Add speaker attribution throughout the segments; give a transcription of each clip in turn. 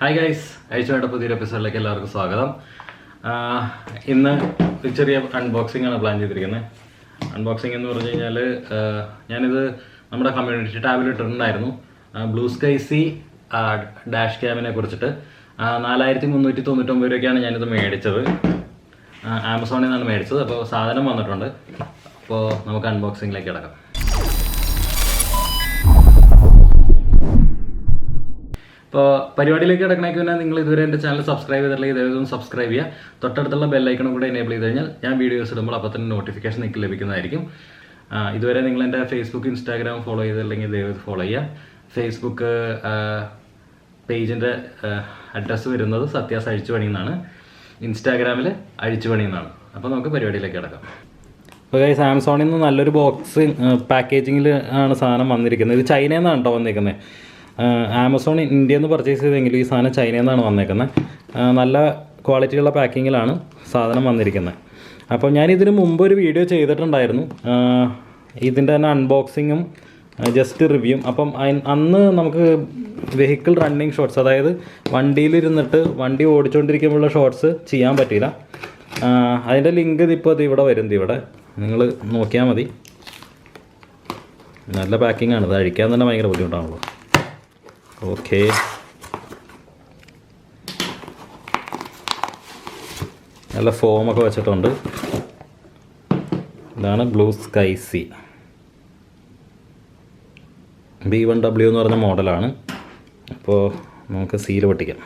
Speaker 1: Hi guys, അയച്ചുവേണ്ട പുതിയൊരു എപ്പിസോഡിലേക്ക് എല്ലാവർക്കും സ്വാഗതം. ഇന്ന് ഒരു ചെറിയ അൺബോക്സിംഗ് ആണ് പ്ലാൻ ചെയ്തിരിക്കുന്നത്. അൺബോക്സിംഗ് എന്ന് പറഞ്ഞു കഴിഞ്ഞാൽ ഞാനിത് നമ്മുടെ കമ്മ്യൂണിറ്റി ടാബിൽ ഇട്ടിട്ടുണ്ടായിരുന്നു. ബ്ലൂ സ്കൈ സി ഡാഷ് ക്യാമിനെ കുറിച്ചിട്ട് 4399 രൂപയ്ക്കാണ് ഞാനിത് മേടിച്ചത്. ആമസോണിൽ നിന്നാണ് മേടിച്ചത്. അപ്പോൾ സാധനം വന്നിട്ടുണ്ട്. അപ്പോൾ നമുക്ക് അൺബോക്സിങ്ങിലേക്ക് കിടക്കാം. ഇപ്പോൾ പരിപാടിയിലേക്ക് കിടക്കണമെങ്കിൽ തന്നെ നിങ്ങൾ ഇതുവരെ എൻ്റെ ചാനൽ സബ്സ്ക്രൈബ് ചെയ്തിട്ടില്ലെങ്കിൽ ദയവായി സബ്സ്ക്രൈബ് ചെയ്യുക. തൊട്ടടുത്തുള്ള ബെല്ലൈക്കണും കൂടെ എനേബിൾ ചെയ്ത് കഴിഞ്ഞാൽ ഞാൻ വീഡിയോസ് ഇടുമ്പോൾ അപ്പോൾ തന്നെ നോട്ടിഫിക്കേഷൻ നിങ്ങൾക്ക് ലഭിക്കുന്നതായിരിക്കും. ഇതുവരെ നിങ്ങൾ എൻ്റെ ഫേസ്ബുക്ക് ഇൻസ്റ്റാഗ്രാം ഫോളോ ചെയ്തില്ലെങ്കിൽ ദയവായി ഫോളോ ചെയ്യുക. ഫേസ്ബുക്ക് പേജിൻ്റെ അഡ്രസ്സ് വരുന്നത് സത്യാസ് അഴിച്ചുപണി എന്നാണ്. ഇൻസ്റ്റാഗ്രാമിൽ അഴിച്ചുപണി എന്നാണ്. അപ്പോൾ നമുക്ക് പരിപാടിയിലേക്ക് കിടക്കാം. അപ്പോൾ ഗൈസ്, ആമസോണിൽ നിന്ന് നല്ലൊരു ബോക്സ് പാക്കേജിങ്ങിൽ ആണ് സാധനം വന്നിരിക്കുന്നത്. ഇത് ചൈനയിൽ നിന്നാണ് കേട്ടോ വന്നിരിക്കുന്നത്. ആമസോൺ ഇന്ത്യയിൽ നിന്ന് പർച്ചേസ് ചെയ്തെങ്കിലും ഈ സാധനം ചൈനയിൽ നിന്നാണ് വന്നേക്കുന്നത്. നല്ല ക്വാളിറ്റിയുള്ള പാക്കിങ്ങിലാണ് സാധനം വന്നിരിക്കുന്നത്. അപ്പോൾ ഞാൻ ഇതിന് മുമ്പ് ഒരു വീഡിയോ ചെയ്തിട്ടുണ്ടായിരുന്നു, ഇതിൻ്റെ തന്നെ അൺബോക്സിങ്ങും ജസ്റ്റ് റിവ്യൂവും. അപ്പം അന്ന് നമുക്ക് വെഹിക്കിൾ റണ്ണിങ് ഷോട്ട്സ്, അതായത് വണ്ടിയിലിരുന്നിട്ട് വണ്ടി ഓടിച്ചുകൊണ്ടിരിക്കുമ്പോഴുള്ള ഷോട്ട്സ് ചെയ്യാൻ പറ്റിയില്ല. അതിൻ്റെ ലിങ്ക് ഇപ്പോൾ ഇവിടെ വരുന്നത്, ഇവിടെ നിങ്ങൾ നോക്കിയാൽ മതി. നല്ല പാക്കിംഗ് ഇത് അഴിക്കാൻ തന്നെ ഭയങ്കര ബുദ്ധിമുട്ടാണല്ലോ. ഓക്കെ, നല്ല ഫോമൊക്കെ വെച്ചിട്ടുണ്ട്. ഇതാണ് ബ്ലൂ സ്കൈ സി B1W എന്ന് പറഞ്ഞ മോഡലാണ്. അപ്പോൾ നമുക്ക് സീൽ പൊട്ടിക്കാം.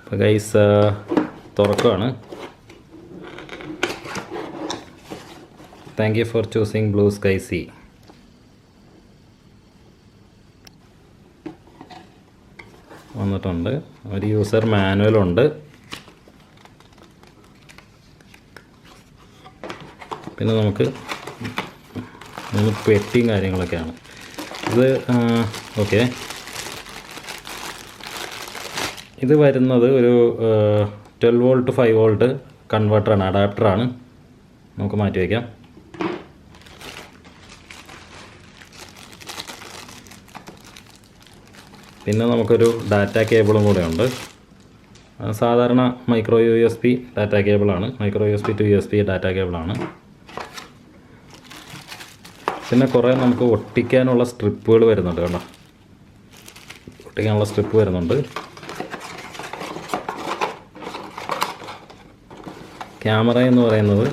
Speaker 1: അപ്പോൾ ഗൈസ് തുറക്കുകയാണ്. Thank you for choosing blue sky C. വന്നിട്ടുണ്ട്. ഒരു യൂസർ മാനുവലുണ്ട്. പിന്നെ നമുക്ക് പെട്ടിയും കാര്യങ്ങളൊക്കെയാണ് ഇത്. ഓക്കെ, ഇത് വരുന്നത് ഒരു 12 വോൾട്ട് 5 വോൾട്ട് കൺവേർട്ടറാണ്, അഡാപ്റ്ററാണ്. നമുക്ക് മാറ്റി വയ്ക്കാം. പിന്നെ നമുക്കൊരു ഡാറ്റ കേബിളും കൂടെ ഉണ്ട്. സാധാരണ മൈക്രോ USB ഡാറ്റ കേബിളാണ്. Micro USB to USB data കേബിളാണ്. പിന്നെ കുറേ നമുക്ക് ഒട്ടിക്കാനുള്ള സ്ട്രിപ്പുകൾ വരുന്നുണ്ട് കേട്ടോ. ഒട്ടിക്കാനുള്ള സ്ട്രിപ്പ് വരുന്നുണ്ട്. ക്യാമറ എന്ന് പറയുന്നത്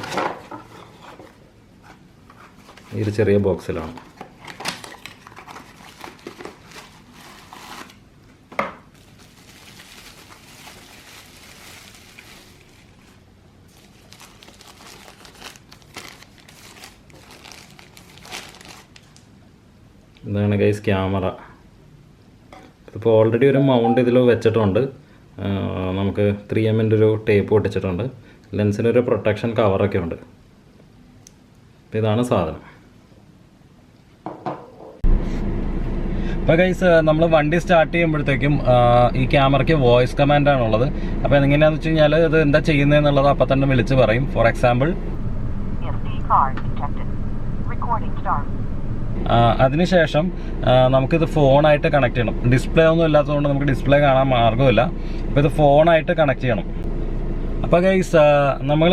Speaker 1: ഈ ഒരു ചെറിയ ബോക്സിലാണ്. ഇതാണ് ഗൈസ് ക്യാമറ. ഇപ്പോൾ ഓൾറെഡി ഒരു മൗണ്ട് ഇതിൽ വെച്ചിട്ടുണ്ട്. നമുക്ക് 3mm ഒരു ടേപ്പ് ഒട്ടിച്ചിട്ടുണ്ട്. ലെൻസിനൊരു പ്രൊട്ടക്ഷൻ കവറൊക്കെ ഉണ്ട്. ഇതാണ് സാധനം. അപ്പോൾ ഗൈസ്, നമ്മൾ വണ്ടി സ്റ്റാർട്ട് ചെയ്യുമ്പോഴത്തേക്കും ഈ ക്യാമറയ്ക്ക് വോയിസ് കമാൻഡാണുള്ളത്. അപ്പോൾ എങ്ങനെയാണെന്ന് വെച്ച് കഴിഞ്ഞാൽ ഇത് എന്താ ചെയ്യുന്നതെന്നുള്ളത് അപ്പം തന്നെ വിളിച്ച് പറയും. ഫോർ എക്സാമ്പിൾ, അതിനുശേഷം നമുക്കിത് ഫോണായിട്ട് കണക്ട് ചെയ്യണം. ഡിസ്പ്ലേ ഒന്നും ഇല്ലാത്തതുകൊണ്ട് നമുക്ക് ഡിസ്പ്ലേ കാണാൻ മാർഗ്ഗമില്ല. അപ്പോൾ ഇത് ഫോണായിട്ട് കണക്ട് ചെയ്യണം. അപ്പോൾ ഗൈസ്, നമ്മൾ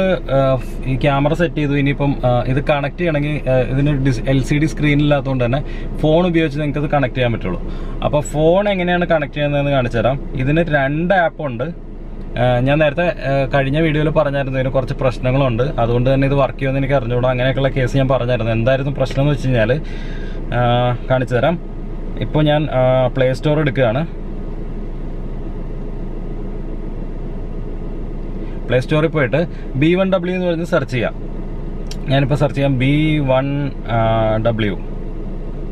Speaker 1: ഈ ക്യാമറ സെറ്റ് ചെയ്തു. ഇനിയിപ്പം ഇത് കണക്ട് ചെയ്യണമെങ്കിൽ ഇതിന് LCD സ്ക്രീനില്ലാത്തതുകൊണ്ട് തന്നെ ഫോൺ ഉപയോഗിച്ച് നിങ്ങൾക്ക് ഇത് കണക്ട് ചെയ്യാൻ പറ്റുള്ളൂ. അപ്പോൾ ഫോൺ എങ്ങനെയാണ് കണക്ട് ചെയ്യുന്നതെന്ന് കാണിച്ചു തരാം. ഇതിന് 2 ആപ്പുണ്ട്. ഞാൻ നേരത്തെ കഴിഞ്ഞ വീഡിയോയിൽ പറഞ്ഞായിരുന്നു ഇതിന് കുറച്ച് പ്രശ്നങ്ങളുണ്ട്, അതുകൊണ്ട് തന്നെ ഇത് വർക്ക് ചെയ്യുമെന്ന് എനിക്ക് അറിഞ്ഞുകൂടാ. അങ്ങനെയൊക്കെയുള്ള കേസ് ഞാൻ പറഞ്ഞായിരുന്നു. എന്തായിരുന്നു പ്രശ്നം എന്ന് വെച്ച് കഴിഞ്ഞാൽ കാണിച്ചു തരാം. ഇപ്പോൾ ഞാൻ പ്ലേ സ്റ്റോർ എടുക്കുകയാണ്. പ്ലേ സ്റ്റോറിൽ പോയിട്ട് B1W എന്ന് പറഞ്ഞ് സെർച്ച് ചെയ്യാം. ഞാനിപ്പോൾ സെർച്ച് ചെയ്യാം B1W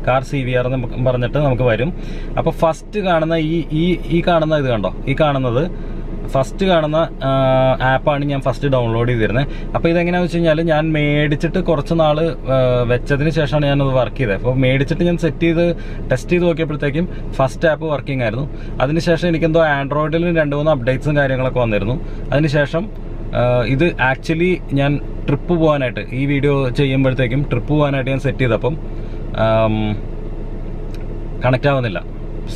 Speaker 1: കാർ CVR എന്ന് പറഞ്ഞിട്ട് നമുക്ക് വരും. അപ്പോൾ ഫസ്റ്റ് കാണുന്ന ഈ കാണുന്ന ഇത് കണ്ടോ, ഈ കാണുന്നത് ഫസ്റ്റ് കാണുന്ന ആപ്പാണ് ഞാൻ ഫസ്റ്റ് ഡൗൺലോഡ് ചെയ്തിരുന്നത്. അപ്പോൾ ഇതെങ്ങനെയാണെന്ന് വെച്ച് കഴിഞ്ഞാൽ ഞാൻ മേടിച്ചിട്ട് കുറച്ച് നാൾ വെച്ചതിന് ശേഷമാണ് ഞാനത് വർക്ക് ചെയ്തത്. അപ്പോൾ മേടിച്ചിട്ട് ഞാൻ സെറ്റ് ചെയ്ത് ടെസ്റ്റ് ചെയ്ത് നോക്കിയപ്പോഴത്തേക്കും ഫസ്റ്റ് ആപ്പ് വർക്കിംഗ് ആയിരുന്നു. അതിനുശേഷം എനിക്കെന്തോ ആൻഡ്രോയിഡിൽ 2-3 അപ്ഡേറ്റ്സും കാര്യങ്ങളൊക്കെ വന്നിരുന്നു. അതിനുശേഷം ഇത് ആക്ച്വലി ഞാൻ ട്രിപ്പ് പോകാനായിട്ട് ഈ വീഡിയോ ചെയ്യുമ്പോഴത്തേക്കും ട്രിപ്പ് പോകാനായിട്ട് ഞാൻ സെറ്റ് ചെയ്തപ്പം കണക്റ്റ് ആവുന്നില്ല.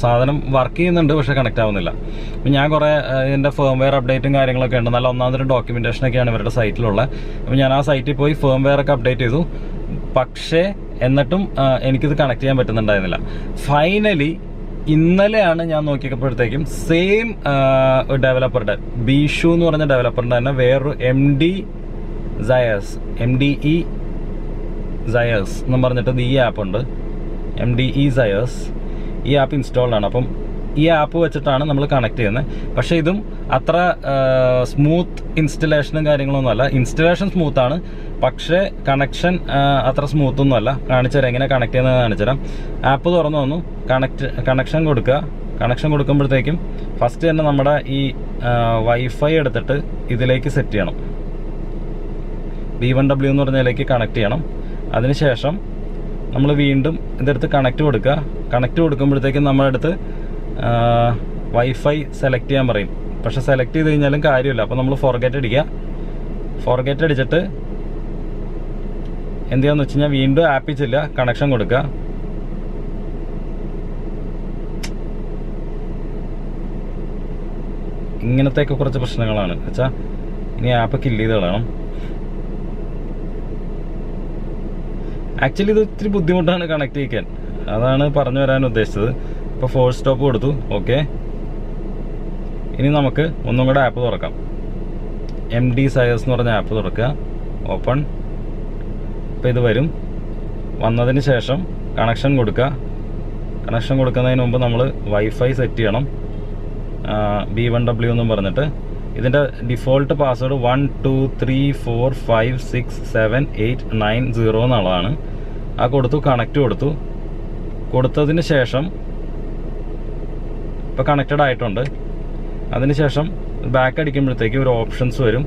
Speaker 1: സാധനം വർക്ക് ചെയ്യുന്നുണ്ട്, പക്ഷേ കണക്റ്റ് ആവുന്നില്ല. അപ്പം ഞാൻ കുറേ ഇതിൻ്റെ ഫേംവെയർ അപ്ഡേറ്റും കാര്യങ്ങളൊക്കെ ഉണ്ട്. നല്ല ഒന്നാമതൊരു ഡോക്യുമെൻറ്റേഷനൊക്കെയാണ് ഇവരുടെ സൈറ്റിലുള്ളത്. അപ്പം ഞാൻ ആ സൈറ്റിൽ പോയി ഫേംവെയർ ഒക്കെ അപ്ഡേറ്റ് ചെയ്തു. പക്ഷേ എന്നിട്ടും എനിക്കിത് കണക്ട് ചെയ്യാൻ പറ്റുന്നുണ്ടായിരുന്നില്ല. ഫൈനലി ഇന്നലെയാണ് ഞാൻ നോക്കിയപ്പോഴത്തേക്കും സെയിം ഡെവലപ്പറുടെ ബീഷു എന്ന് പറഞ്ഞ ഡെവലപ്പറിൻ്റെ തന്നെ വേറൊരു MDE Zayas എന്ന് പറഞ്ഞിട്ട് ഈ ആപ്പ് ഉണ്ട്. MDE Zayas ഈ ആപ്പ് ഇൻസ്റ്റാൾഡ് ആണ്. അപ്പം ഈ ആപ്പ് വെച്ചിട്ടാണ് നമ്മൾ കണക്ട് ചെയ്യുന്നത്. പക്ഷേ ഇതും അത്ര സ്മൂത്ത് ഇൻസ്റ്റലേഷനും കാര്യങ്ങളൊന്നുമല്ല. ഇൻസ്റ്റലേഷൻ സ്മൂത്താണ്, പക്ഷേ കണക്ഷൻ അത്ര സ്മൂത്തൊന്നും അല്ല. കാണിച്ചുതരാം എങ്ങനെ കണക്ട് ചെയ്യുന്നത് കാണിച്ചുതരാം. ആപ്പ് തുറന്നു വന്നു, കണക്ഷൻ കൊടുക്കുക. കണക്ഷൻ കൊടുക്കുമ്പോഴത്തേക്കും ഫസ്റ്റ് തന്നെ നമ്മുടെ ഈ വൈഫൈ എടുത്തിട്ട് ഇതിലേക്ക് സെറ്റ് ചെയ്യണം. B1W എന്ന് പറഞ്ഞതിലേക്ക് കണക്ട് ചെയ്യണം. അതിനുശേഷം നമ്മൾ വീണ്ടും ഇതെടുത്ത് കണക്റ്റ് കൊടുക്കുക. കണക്റ്റ് കൊടുക്കുമ്പോഴത്തേക്കും നമ്മുടെ അടുത്ത് വൈഫൈ സെലക്ട് ചെയ്യാൻ പറയും. പക്ഷെ സെലക്ട് ചെയ്ത് കഴിഞ്ഞാലും കാര്യമില്ല. അപ്പോൾ നമ്മൾ ഫോർഗെറ്റ് അടിക്കുക. ഫോർഗെറ്റ് അടിച്ചിട്ട് എന്ത് ചെയ്യാന്ന് വെച്ച് കഴിഞ്ഞാൽ വീണ്ടും ആപ്പിൽ ചെല്ലുക, കണക്ഷൻ കൊടുക്കുക. ഇങ്ങനത്തെയൊക്കെ കുറച്ച് പ്രശ്നങ്ങളാണ് വെച്ചാൽ ഇനി ആപ്പ് കില്ല് ചെയ്ത് കളയണം. ആക്ച്വലി ഇത് ഇത്തിരി ബുദ്ധിമുട്ടാണ് കണക്ട് ചെയ്യിക്കാൻ, അതാണ് പറഞ്ഞു വരാൻ ഉദ്ദേശിച്ചത്. ഇപ്പോൾ ഫോഴ്സ് സ്റ്റോപ്പ് കൊടുത്തു, ഓക്കെ. ഇനി നമുക്ക് ഒന്നും കൂടെ ആപ്പ് തുറക്കാം. MDE Zayas എന്ന് പറഞ്ഞ ആപ്പ് തുറക്കുക, ഓപ്പൺ. ഇപ്പോൾ ഇത് വരും. വന്നതിന് ശേഷം കണക്ഷൻ കൊടുക്കുക. കണക്ഷൻ കൊടുക്കുന്നതിന് മുമ്പ് നമ്മൾ വൈഫൈ സെറ്റ് ചെയ്യണം. B1W എന്നും പറഞ്ഞിട്ട് ഇതിൻ്റെ ഡിഫോൾട്ട് പാസ്വേഡ് 123456789 എന്നുള്ളതാണ്. ആ കൊടുത്തു, കണക്റ്റ് കൊടുത്തു. കൊടുത്തതിന് ശേഷം ഇപ്പോൾ കണക്റ്റഡ് ആയിട്ടുണ്ട്. അതിനുശേഷം ബാക്ക് അടിക്കുമ്പോഴത്തേക്ക് ഒരു ഓപ്ഷൻസ് വരും.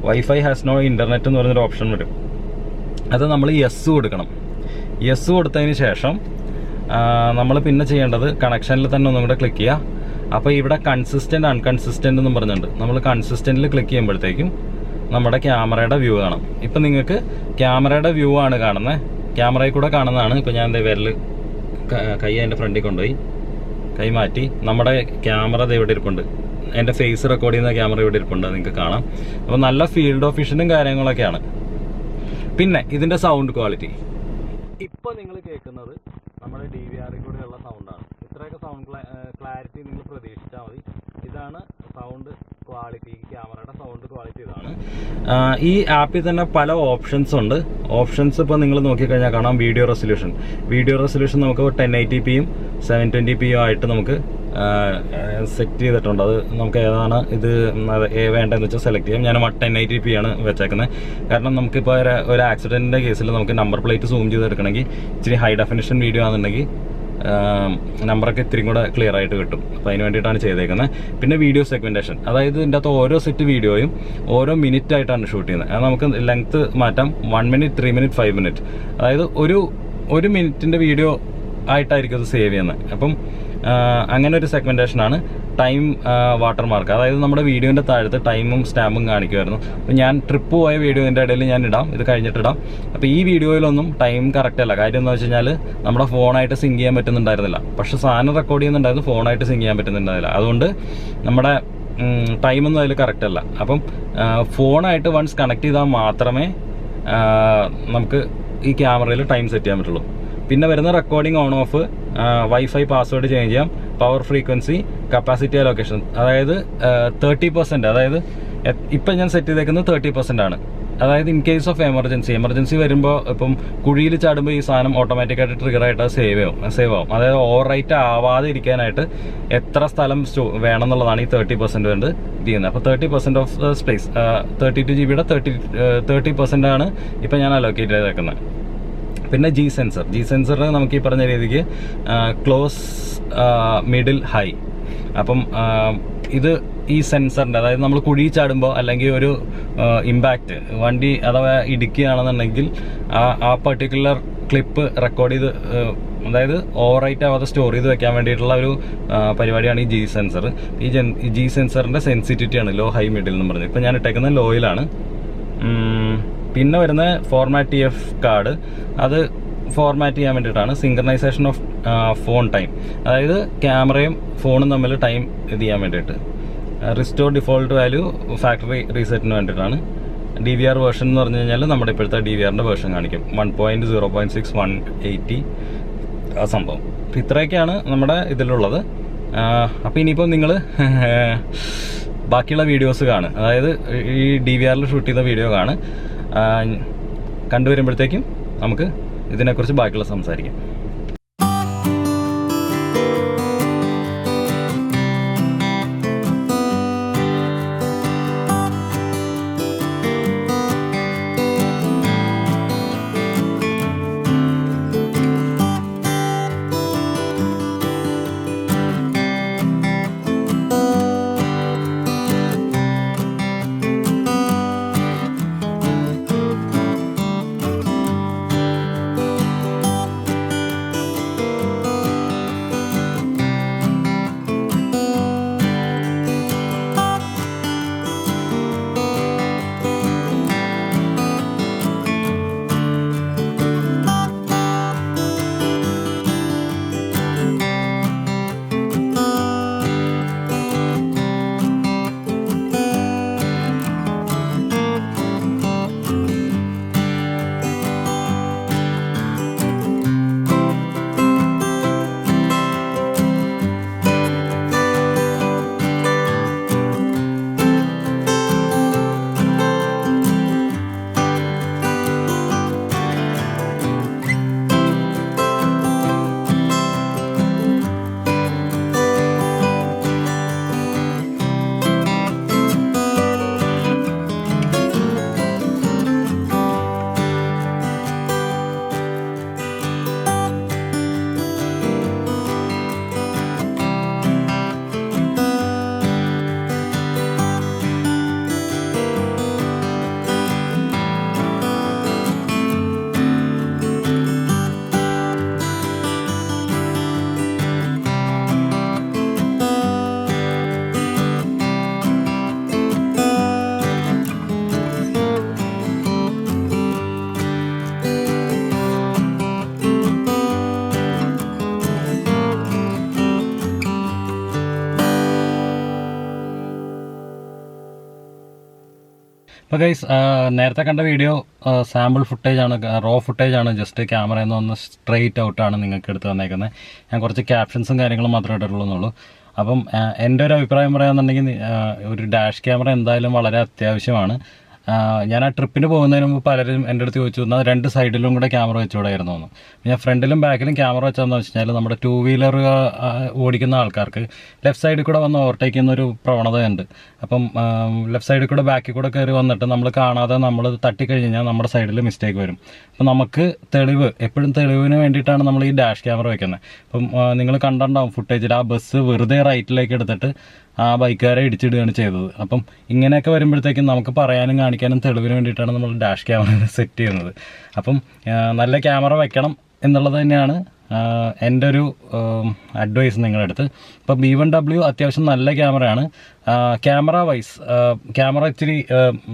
Speaker 1: വൈഫൈ ഹാസ് നോ ഇൻ്റർനെറ്റ് എന്ന് പറഞ്ഞൊരു ഓപ്ഷൻ വരും. അത് നമ്മൾ യെസ് കൊടുക്കണം. യെസ് കൊടുത്തതിന് ശേഷം നമ്മൾ പിന്നെ ചെയ്യേണ്ടത് കണക്ഷനിൽ തന്നെ ഒന്നും കൂടെ ക്ലിക്ക് ചെയ്യുക. അപ്പോൾ ഇവിടെ കൺസിസ്റ്റൻ്റ് അൺകൺസിസ്റ്റൻ്റ് എന്നും പറഞ്ഞിട്ടുണ്ട്. നമ്മൾ കൺസിസ്റ്റൻ്റിൽ ക്ലിക്ക് ചെയ്യുമ്പോഴത്തേക്കും നമ്മുടെ ക്യാമറയുടെ വ്യൂ കാണാം. ഇപ്പം നിങ്ങൾക്ക് ക്യാമറയുടെ വ്യൂ ആണ് കാണുന്നത്, ക്യാമറയിൽ കൂടെ കാണുന്നതാണ്. ഇപ്പോൾ ഞാൻ എൻ്റെ വിരൽ കൈ എൻ്റെ ഫ്രണ്ടിൽ കൊണ്ടുപോയി കൈ മാറ്റി നമ്മുടെ ക്യാമറ ഇവിടെ ഇരിപ്പുണ്ട്. എൻ്റെ ഫേസ് റെക്കോർഡ് ചെയ്യുന്ന ക്യാമറ ഇവിടെ ഇരിപ്പുണ്ട്, നിങ്ങൾക്ക് കാണാം. അപ്പോൾ നല്ല ഫീൽഡ് ഓഫ് വിഷനും കാര്യങ്ങളൊക്കെയാണ്. പിന്നെ ഇതിൻ്റെ സൗണ്ട് ക്വാളിറ്റി ഇപ്പോൾ നിങ്ങൾ കേൾക്കുന്നത് നമ്മുടെ DVR-ൽ കൂടെയുള്ള സൗണ്ടാണ്. ഇത്രയൊക്കെ സൗണ്ട് ക്ലാരിറ്റി നിങ്ങൾ പ്രതീക്ഷിച്ചാൽ മതി. ഇതാണ് സൗണ്ട് ക്വാളിറ്റി, ക്യാമറയുടെ സൗണ്ട് ക്വാളിറ്റി ഇതാണ്. ഈ ആപ്പിൽ തന്നെ പല ഓപ്ഷൻസ് ഉണ്ട്. ഓപ്ഷൻസ് ഇപ്പോൾ നിങ്ങൾ നോക്കിക്കഴിഞ്ഞാൽ കാണാം. വീഡിയോ റെസൊല്യൂഷൻ നമുക്ക് 1080pയും 720pയും ആയിട്ട് നമുക്ക് സെറ്റ് ചെയ്തിട്ടുണ്ട്. അത് നമുക്ക് ഏതാണ് ഇത് വേണ്ടതെന്ന് വെച്ചാൽ സെലക്ട് ചെയ്യാം. ഞാൻ 1080p ആണ് വെച്ചേക്കുന്നത്. കാരണം നമുക്കിപ്പോൾ ഒരു ആക്സിഡൻറ്റിൻ്റെ കേസിൽ നമുക്ക് നമ്പർ പ്ലേറ്റ് സൂം ചെയ്തെടുക്കണമെങ്കിൽ ഇച്ചിരി ഹൈ ഡെഫിനിഷൻ വീഡിയോ ആണെന്നുണ്ടെങ്കിൽ നമ്പറൊക്കെ ഇത്തിരി കൂടെ ക്ലിയർ ആയിട്ട് കിട്ടും. അപ്പോൾ അതിന് വേണ്ടിയിട്ടാണ് ചെയ്തേക്കുന്നത്. പിന്നെ വീഡിയോ സെഗ്മെൻറ്റേഷൻ, അതായത് ഇതിൻ്റെ അകത്ത് ഓരോ സെറ്റ് വീഡിയോയും ഓരോ മിനിറ്റ് ആയിട്ടാണ് ഷൂട്ട് ചെയ്യുന്നത്. അത് നമുക്ക് ലെങ്ത്ത് മാറ്റാം. 1 മിനിറ്റ്, 3 മിനിറ്റ്, 5 മിനിറ്റ്. അതായത് ഒരു മിനിറ്റിൻ്റെ വീഡിയോ ആയിട്ടായിരിക്കും അത് സേവ് ചെയ്യുന്നത്. അപ്പം അങ്ങനെ ഒരു സെഗ്മെൻറ്റേഷനാണ്. ടൈം വാട്ടർമാർക്ക്, അതായത് നമ്മുടെ വീഡിയോൻ്റെ താഴത്ത് ടൈമും സ്റ്റാമ്പും കാണിക്കുമായിരുന്നു. അപ്പോൾ ഞാൻ ട്രിപ്പ് പോയ വീഡിയോൻ്റെ ഇടയിൽ ഞാൻ ഇടാം, ഇത് കഴിഞ്ഞിട്ടിടാം. അപ്പോൾ ഈ വീഡിയോയിലൊന്നും ടൈം കറക്റ്റ് അല്ല. കാര്യം എന്ന് വെച്ച് കഴിഞ്ഞാൽ നമ്മുടെ ഫോണായിട്ട് സിങ്ക് ചെയ്യാൻ പറ്റുന്നുണ്ടായിരുന്നില്ല. പക്ഷേ സാധനം റെക്കോർഡ് ചെയ്യുന്നുണ്ടായിരുന്നു, ഫോണായിട്ട് സിങ്ക് ചെയ്യാൻ പറ്റുന്നുണ്ടായിരുന്നില്ല. അതുകൊണ്ട് നമ്മുടെ ടൈമൊന്നും അതിൽ കറക്റ്റ് അല്ല. അപ്പം ഫോണായിട്ട് വൺസ് കണക്ട് ചെയ്താൽ മാത്രമേ നമുക്ക് ഈ ക്യാമറയിൽ ടൈം സെറ്റ് ചെയ്യാൻ പറ്റുള്ളൂ. പിന്നെ വരുന്ന recording on of, wifi password change ചെയ്യാം, പവർ ഫ്രീക്വൻസി, കപ്പാസിറ്റി അലോക്കേഷൻ. അതായത് 30%, അതായത് ഇപ്പം ഞാൻ സെറ്റ് ചെയ്തേക്കുന്നത് 30% ആണ്. അതായത് ഇൻ കേസ് ഓഫ് എമർജൻസി വരുമ്പോൾ ഇപ്പം കുഴിയിൽ ചാടുമ്പോൾ ഈ സാധനം ഓട്ടോമാറ്റിക്കായിട്ട് ട്രിഗറായിട്ട് അത് സേവ് ആവും. അതായത് ഓവർ റൈറ്റ് ആവാതെ ഇരിക്കാനായിട്ട് എത്ര സ്ഥലം വേണം എന്നുള്ളതാണ് ഈ 30% കൊണ്ട് ഇത് ചെയ്യുന്നത്. അപ്പോൾ 30% ഓഫ് ദ സ്പേസ്, 32 GB 30% ആണ് ഇപ്പം ഞാൻ അലോക്കേറ്റ് ചെയ്തേക്കുന്നത്. പിന്നെ G സെൻസർ നമുക്ക് ഈ പറഞ്ഞ രീതിക്ക് ക്ലോസ്, മിഡിൽ, ഹൈ. അപ്പം ഇത് ഈ സെൻസറിൻ്റെ, അതായത് നമ്മൾ കുഴി ചാടുമ്പോൾ അല്ലെങ്കിൽ ഒരു ഇമ്പാക്റ്റ് വണ്ടി അഥവാ ഇടിക്കുകയാണെന്നുണ്ടെങ്കിൽ ആ പർട്ടിക്കുലർ ക്ലിപ്പ് റെക്കോർഡ് ചെയ്ത്, അതായത് ഓവർ റൈറ്റ് ആവാതെ സ്റ്റോർ ചെയ്ത് വെക്കാൻ വേണ്ടിയിട്ടുള്ള ഒരു പരിപാടിയാണ് ഈ G സെൻസർ. ഈ G സെൻസറിൻ്റെ സെൻസിറ്റിവിറ്റിയാണ് ലോ, ഹൈ, മിഡിൽ എന്ന് പറഞ്ഞത്. ഇപ്പം ഞാൻ ഇട്ടേക്കുന്നത് ലോയിലാണ്. പിന്നെ വരുന്ന ഫോർമാറ്റ് TF കാർഡ്, അത് ഫോർമാറ്റ് ചെയ്യാൻ വേണ്ടിയിട്ടാണ്. സിങ്ക്രണൈസേഷൻ ഓഫ് ഫോൺ ടൈം, അതായത് ക്യാമറയും ഫോണും തമ്മിൽ ടൈം ഇത് ചെയ്യാൻ വേണ്ടിയിട്ട്. റിസ്റ്റോർ ഡിഫോൾട്ട് വാല്യൂ ഫാക്ടറി റീസെറ്റിന് വേണ്ടിയിട്ടാണ്. DVR വേർഷൻ എന്ന് പറഞ്ഞു കഴിഞ്ഞാൽ നമ്മുടെ ഇപ്പോഴത്തെ DVRൻ്റെ വേർഷൻ കാണിക്കും, 1.0.6 180 ആ സംഭവം. അപ്പോൾ ഇത്രയൊക്കെയാണ് നമ്മുടെ ഇതിലുള്ളത്. അപ്പോൾ ഇനിയിപ്പോൾ നിങ്ങൾ ബാക്കിയുള്ള വീഡിയോസ് കാണും, അതായത് ഈ DVRൽ ഷൂട്ട് ചെയ്ത വീഡിയോ കാണും. കണ്ടുവരുമ്പോഴത്തേക്കും നമുക്ക് ഇതിനെക്കുറിച്ച് ബാക്കിയുള്ള സംസാരിക്കാം. അപ്പോൾ ഗൈസ്, നേരത്തെ കണ്ട വീഡിയോ സാമ്പിൾ ഫുട്ടേജാണ്, റോ ഫുട്ടേജാണ്. ജസ്റ്റ് ക്യാമറയിൽ നിന്ന് ഒന്ന് സ്ട്രെയിറ്റ് ഔട്ടാണ് നിങ്ങൾക്ക് എടുത്ത് വന്നേക്കുന്നത്. ഞാൻ കുറച്ച് ക്യാപ്ഷൻസും കാര്യങ്ങളും മാത്രമേ ഇട്ടിട്ടുള്ളൂ. അപ്പം എൻ്റെ ഒരു അഭിപ്രായം പറയുകയാണെന്നുണ്ടെങ്കിൽ ഒരു ഡാഷ് ക്യാമറ എന്തായാലും വളരെ അത്യാവശ്യമാണ്. ഞാൻ ആ ട്രിപ്പിന് പോകുന്നതിന് മുമ്പ് പലരും എൻ്റെ അടുത്ത് ചോദിച്ചു എന്നാൽ 2 സൈഡിലും കൂടെ ക്യാമറ വെച്ചുകൂടായിരുന്നു എന്ന്. ഞാൻ ഫ്രണ്ടിലും ബാക്കിലും ക്യാമറ വെച്ചതെന്ന് വെച്ച് കഴിഞ്ഞാൽ നമ്മുടെ 2 വീലർ ഓടിക്കുന്ന ആൾക്കാർക്ക് ലെഫ്റ്റ് സൈഡിൽ കൂടെ വന്ന് ഓവർടേക്ക് ചെയ്യുന്നൊരു പ്രവണതയുണ്ട്. അപ്പം ലെഫ്റ്റ് സൈഡിൽ കൂടെ ബാക്കിൽ കൂടെ കയറി വന്നിട്ട് നമ്മൾ കാണാതെ നമ്മൾ തട്ടിക്കഴിഞ്ഞ് കഴിഞ്ഞാൽ നമ്മുടെ സൈഡിൽ മിസ്റ്റേക്ക് വരും. അപ്പം നമുക്ക് എപ്പോഴും തെളിവിന് വേണ്ടിയിട്ടാണ് നമ്മൾ ഈ ഡാഷ് ക്യാമറ വെക്കുന്നത്. അപ്പം നിങ്ങൾ കണ്ടിട്ടുണ്ടാവും ഫുട്ടേജിൽ ആ ബസ് വെറുതെ റൈറ്റിലേക്ക് എടുത്തിട്ട് ആ ബൈക്കുകാരെ ഇടിച്ചിടുകയാണ് ചെയ്തത്. അപ്പം ഇങ്ങനെയൊക്കെ വരുമ്പോഴത്തേക്കും നമുക്ക് പറയാനും കാണിക്കാനും തെളിവിന് വേണ്ടിയിട്ടാണ് നമ്മൾ ഡാഷ് ക്യാമറ സെറ്റ് ചെയ്യുന്നത്. അപ്പം നല്ല ക്യാമറ വെക്കണം എന്നുള്ളത് തന്നെയാണ് എൻ്റെ ഒരു അഡ്വൈസ് നിങ്ങളുടെ അടുത്ത്. ഇപ്പോൾ B1W അത്യാവശ്യം നല്ല ക്യാമറയാണ്. ക്യാമറ വൈസ് ക്യാമറ ഇച്ചിരി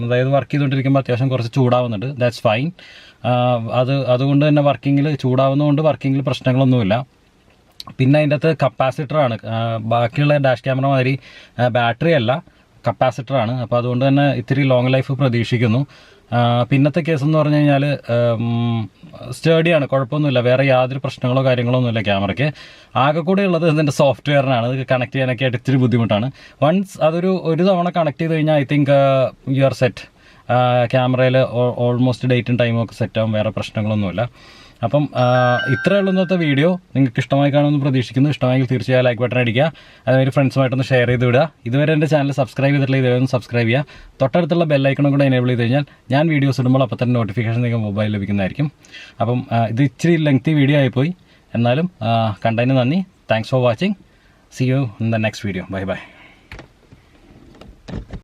Speaker 1: അതായത് വർക്ക് ചെയ്തുകൊണ്ടിരിക്കുമ്പോൾ അത്യാവശ്യം കുറച്ച് ചൂടാവുന്നുണ്ട്. That's fine. അതുകൊണ്ട് തന്നെ ചൂടാവുന്നതുകൊണ്ട് വർക്കിങ്ങിൽ പ്രശ്നങ്ങളൊന്നുമില്ല. പിന്നെ അതിൻ്റെ അകത്ത് കപ്പാസിറ്ററാണ്. ബാക്കിയുള്ള ഡാഷ് ക്യാമറ മാതിരി ബാറ്ററി അല്ല, കപ്പാസിറ്ററാണ്. അപ്പോൾ അതുകൊണ്ട് തന്നെ ഇത്തിരി ലോങ് ലൈഫ് പ്രതീക്ഷിക്കുന്നു. പിന്നത്തെ കേസ് എന്ന് പറഞ്ഞു കഴിഞ്ഞാൽ സ്റ്റേഡിയാണ്, കുഴപ്പമൊന്നുമില്ല, വേറെ യാതൊരു പ്രശ്നങ്ങളോ കാര്യങ്ങളോ ഒന്നുമില്ല ക്യാമറയ്ക്ക്. ആകെ കൂടെ ഉള്ളത് ഇതിൻ്റെ സോഫ്റ്റ്വെയറിനാണ്. അത് കണക്ട് ചെയ്യാനൊക്കെ ആയിട്ട് ഇത്തിരി ബുദ്ധിമുട്ടാണ്. വൺസ് ഒരു തവണ കണക്ട് ചെയ്ത് കഴിഞ്ഞാൽ I think you are set. ക്യാമറയിൽ ഓൾമോസ്റ്റ് ഡേറ്റും ടൈമും ഒക്കെ സെറ്റാവും, വേറെ പ്രശ്നങ്ങളൊന്നുമില്ല. അപ്പം ഇത്രയേ ഉള്ളൂ ഇന്നത്തെ വീഡിയോ. നിങ്ങൾക്ക് ഇഷ്ടമായി കാണുമെന്ന് പ്രതീക്ഷിക്കുന്നു. ഇഷ്ടമായെങ്കിൽ തീർച്ചയായും ലൈക്ക് ബട്ടൺ അടിക്കുക, അതുമാതിരി ഫ്രണ്ട്സുമായിട്ടൊന്ന് ഷെയർ ചെയ്ത് വിടുക. ഇതുവരെ എൻ്റെ ചാനൽ സബ്സ്ക്രൈബ് ചെയ്തിട്ടില്ല, ഇതുവരെ സബ്സ്ക്രൈബ് ചെയ്യുക. തൊട്ടടുത്തുള്ള ബെല്ലൈക്കണും കൂടെ എനേബിൾ ചെയ്ത് കഴിഞ്ഞാൽ ഞാൻ വീഡിയോസ് ഇടുമ്പോൾ അപ്പോൾ തന്നെ നോട്ടിഫിക്കേഷൻ നിങ്ങൾക്ക് മൊബൈൽ ലഭിക്കുന്നതായിരിക്കും. അപ്പം ഇത് ഇച്ചിരി ലെങ്തി വീഡിയോ ആയിപ്പോയി, എന്നാലും കണ്ടതിന് നന്ദി. Thanks for watching. See you in the next video. Bye by.